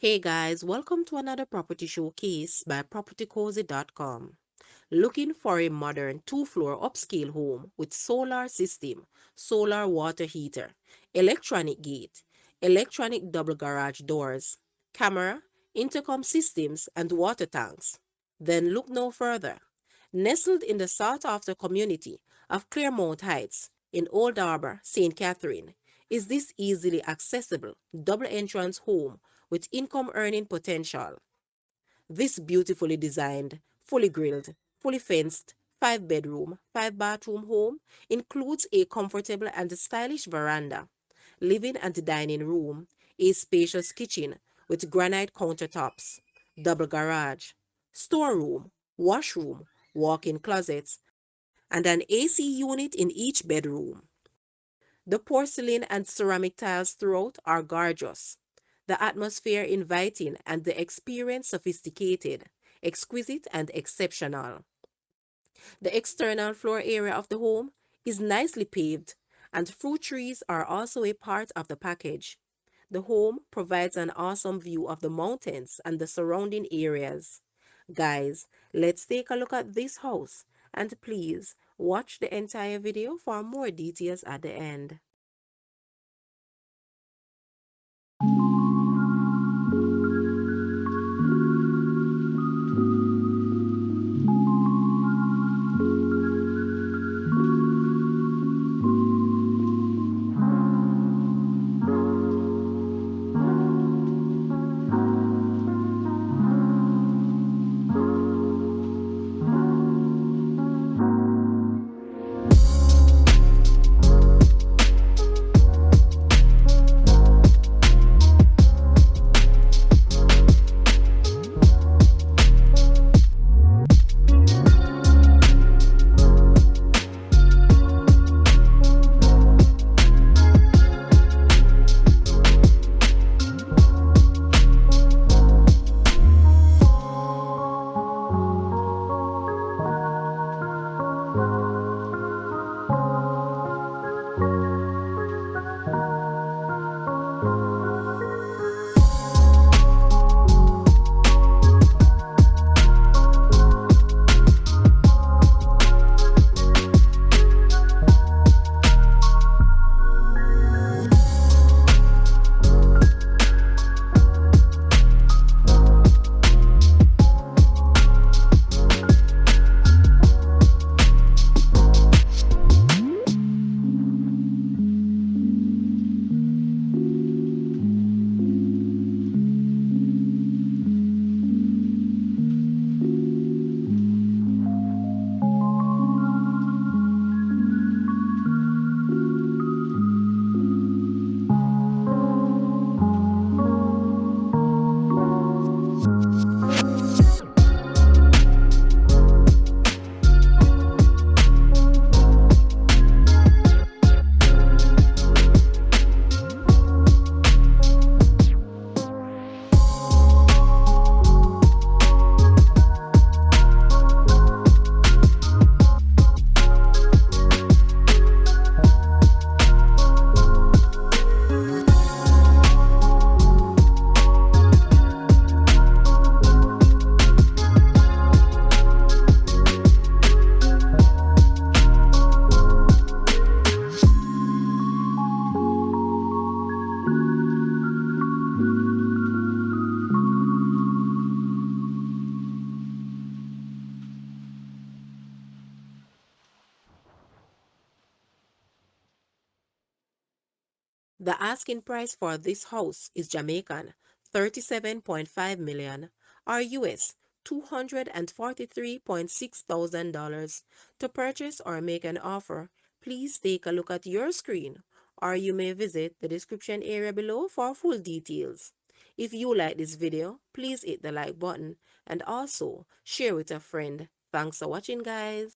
Hey guys, welcome to another property showcase by propertycozy.com. Looking for a modern two-floor upscale home with solar system, solar water heater, electronic gate, electronic double garage doors, camera, intercom systems, and water tanks? Then look no further. Nestled in the sought-after community of Claremont Heights in Old Harbour, St. Catherine, is this easily accessible double-entrance home with income-earning potential. This beautifully designed, fully grilled, fully fenced, 5-bedroom, 5-bathroom home includes a comfortable and stylish veranda, living and dining room, a spacious kitchen with granite countertops, double garage, storeroom, washroom, walk-in closets, and an AC unit in each bedroom. The porcelain and ceramic tiles throughout are gorgeous, the atmosphere inviting, and the experience sophisticated, exquisite, and exceptional. The external floor area of the home is nicely paved, and fruit trees are also a part of the package. The home provides an awesome view of the mountains and the surrounding areas. Guys, let's take a look at this house, and please watch the entire video for more details at the end. The asking price for this house is Jamaican 37.5 million or US $243,600. To purchase or make an offer, please take a look at your screen, or you may visit the description area below for full details. If you like this video, please hit the like button and also share with a friend. Thanks for watching, guys.